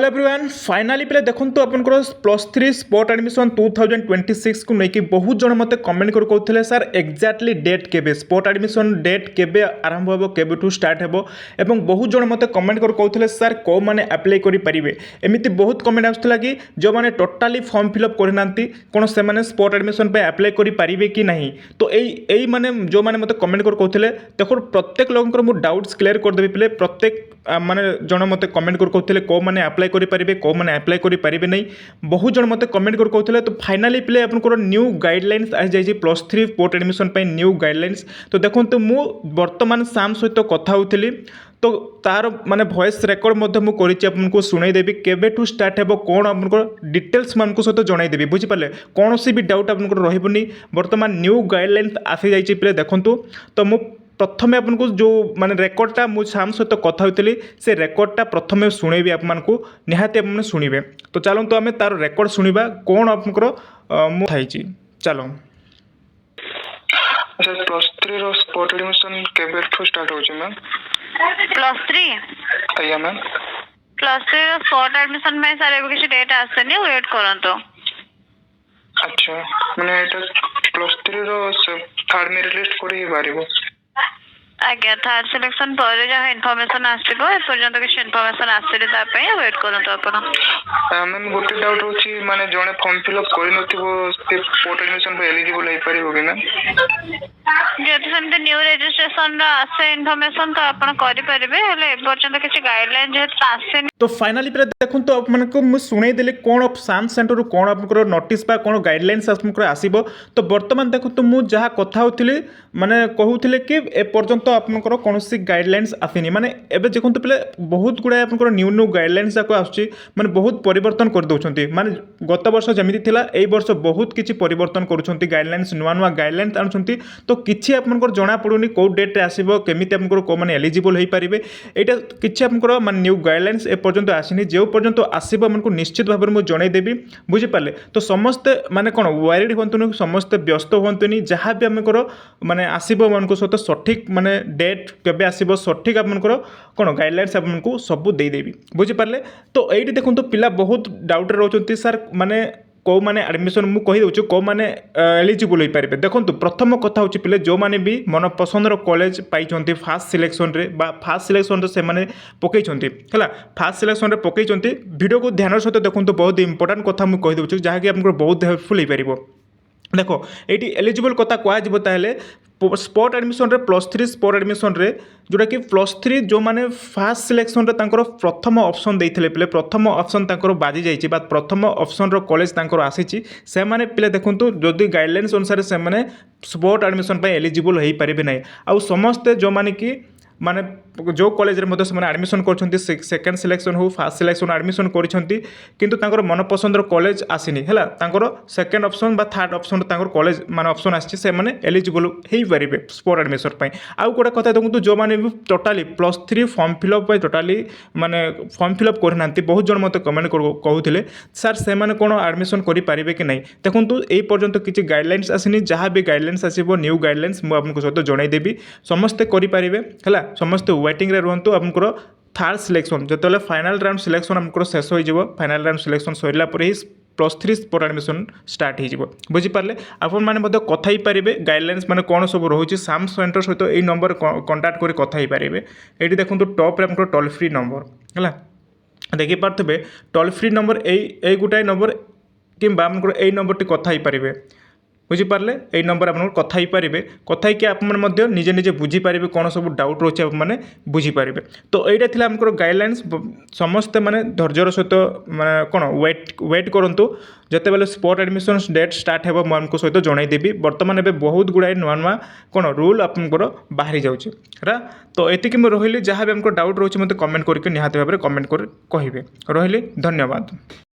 Hello everyone finally पे देखो तो आपंकर +3 स्पोर्ट एडमिशन 2026 को लेकिन बहुत जन मत कमेंट कर कहते सर एक्जाक्टली डेट केबे स्पोर्ट एडमिशन डेट केबे आरंभ हो केबेठू स्टार्ट हो एवं बहुत जन मत कमेंट कर कहते सर कौ मैंने अप्लाई करेंगे एमती बहुत कमेंट आसाला कि जो मैंने टोटाली फॉर्म फिलअप करना कौन से मैंने स्पोर्ट एडमिशन अप्लाई करेंगे कि नहीं तो यही मैंने जो मैंने मत कमेंट कर कहते देखो प्रत्येक लोगों मुझे डाउट्स क्लीयर करदेवी पे प्रत्येक माने जन मत कमेंट कर कहते कौ मैंने अप्लाई करेंगे कौ मैंने अप्लाई करेंगे नहीं बहुत जन मत कमेंट कर कहते तो फाइनाली पे आपंकर न्यू गाइडलाइंस आ जाए +3 स्पोर्ट एडमिशन न्यू गाइडलाइंस तो देखो मु बर्तमान साम सहित कथा होती तो तार माने वॉइस रेकर्ड मुझे शुणईदेवी केबेठू स्टार्ट हो कौन आप डिटेल्स मान सहित जनईदेवी बुझीपारे कौन भी डाउट आप रही बर्तमान न्यू गाइडलाइंस आसी जाइए पे देखूँ तो मु प्रथम आपको जो माने रेकर्डटा मुझे साम सहित कथा होती से रेकर्डटा प्रथम शुणेबी आपको निहाती आप शुणे तो चलते आम तार रेकर्ड शुणा कौन आपंकर मुझे चलो अच्छा +3 रो स्पोर्ट एडमिशन केबेठू स्टार्ट होची मैम +3 आया मैम +3 रो स्पोर्ट एडमिशन में सर एबो किसी डेट आसनी वेट करंतो अच्छा माने एटा +3 रो थर्ड मेरिट लिस्ट कोरी बारिबो आज्ञा थर्ड सिलेक्शन पर जहाँ इनफॉरमेशन आसो एपर्यंत किसी इनफॉरमेशन आसले वेट करंतो आपण मैम गोटे डाउट होची माने जणे फॉर्म फिलअप करि नथिबो से स्पोर्ट एडमिशन पे एलिजिबल होई परिबो कि मैम जेहेतु सेमते न्यू रजिस्ट्रेशन आसे इनफॉरमेशन तो आपण करि परिबे हेले एपर्यंत किसी गाइडलाइन जेहेतु आसे तो फाइनाली पे देखो तो आपको मुझे शुणईदेली कौन साम सेंटर कौन आप नोटिस बा कौन गाइडलाइंस आपको आसो तो बर्तमान देखो तो मुझे जहाँ कथा होती माने कहूले कि एपर्यंत आपंकर कौन गाइडलाइंस आसनी माने एबे देखो पे बहुत गुड़ाए आप न्यू न्यू गाइडलाइंस जाक आसने बहुत परिवर्तन कर दौरान माने गत वर्ष जमी थिला ए वर्ष बहुत किसी परिवर्तन करुँच गाइडलाइंस नुआ नुआ गाइडलाइंस आणुंट तो किसी आपंकर जना पड़ूनी कौ डेट्रे आसो केमी आपंकर कौ मैंने एलिजिबल हो पारे यहाँ किसी आपंकर माने न्यू गाइडलाइंस एपर्यंत आसनी जो पर्यंत आसो आमको निश्चित भाव में जनईदेवी बुझीपारे तो समस्ते माने कौन वारिड हूँ समस्ते व्यस्त हूँ जहाँ भी आमको माने आसो मान सहित सठिक माने डेट केबे आसो सठिक आपंकर कौन गाइडलाइंस आपको सबू देदेवी बुझीपारे तो ये देखो पिला बहुत डाउट रोचे सर माने कौ मैंने एडमिशन मुझे कहीदे कौ मैंने एलिजिबल हो पारे देखो प्रथम कथा होची पिले जो मैंने भी मन पसंदर कॉलेज पाई फास्ट सिलेक्शन रे बा फास्ट सिलेक्शन से मैंने पकई है फास्ट सिलेक्शन पकई वीडियो को ध्यान सहित देखो बहुत इंपोर्टाट कथा मुझे कहीदे जहाँकि आपको बहुत हेल्पफुल हो पार देखो ये एलिजिबल कथा कहले स्पोर्ट एडमिशन +3 स्पोर्ट एडमिशन जोटा कि +3 जो मैंने फास्ट सिलेक्शन प्रथम ऑप्शन देते पे प्रथम ऑप्शन बाजी जाइए प्रथम ऑप्शन कॉलेज आसी से मैंने पे देखो जदि गाइडलाइंस अनुसार से मैंने स्पोर्ट एडमिशन एलिजिबल हो पारे ना आउ समस्ते जो मैंने कि माने जो कॉलेज रे से एडमिशन कर सेकेंड सिलेक्शन हो फास्ट सिलेक्शन एडमिशन कर मनपसंदर कॉलेज आसनी है सेकेंड ऑप्शन बा थर्ड ऑप्शन कॉलेज मान ऑप्शन आसी मैंने एलिजिबल हो पारे स्पोर्ट एडमिशन आउ गोटे कथा देखो जो मैंने भी टोटाली +3 फॉर्म फिलअप टोटाली माने फॉर्म फिलअप करना बहुत जन मत कमेंट कहते सर से मैंने कौन एडमिशन करेंगे कि नहीं देखो ये पर्यंत किसी गाइडलाइंस आसनी जहाँ भी गाइडलाइंस आसो न्यू गाइडलाइंस मुझे आपको सहित जनईदेवी समस्ते करेंगे है समस्ते वेटिंग रे रुहतु आपंकर थर्ड सिलेक्शन जो फाइनल राउंड सिलेक्शन आमको शेष हो फाइनल राउंड सिलेक्शन सरला ही +3 स्पोर्ट एडमिशन स्टार्ट हो बुझीपारे आपण मैंने कथा पारे गाइडलाइंस मैंने कौन सब रोचे साम सेंटर सहित यही नंबर कंटाक्ट कर कथा पारे ये देखो टॉप रे टोल फ्री नंबर है देखिपे टोल फ्री नंबर यही गोटाए नंबर कि यही नंबर टी कथा पारे बुझीपारे यही नंबर आप कथा पारे कथा आप निजे निजे बुझीपारे कौन सब डाउट रोचे आपने बुझीपारे तो यहाँ थी आम गाइडलाइंस समस्ते माने धैर्यर सहित माने कौन वेट करूँ जिते बेले स्पोर्ट एडमिशन डेट स्टार्ट हो मुझे सहित जनईदेवी बर्तमान एवं बहुत गुड़ाए नुआ नुआ कौन रूल आपंकर बाहरी जाऊँगी तो ये मुझे रही जहाँ भी आमको डाउट रोचे मतलब कमेंट करके निहाती भाव में कमेंट कर कहे रही धन्यवाद।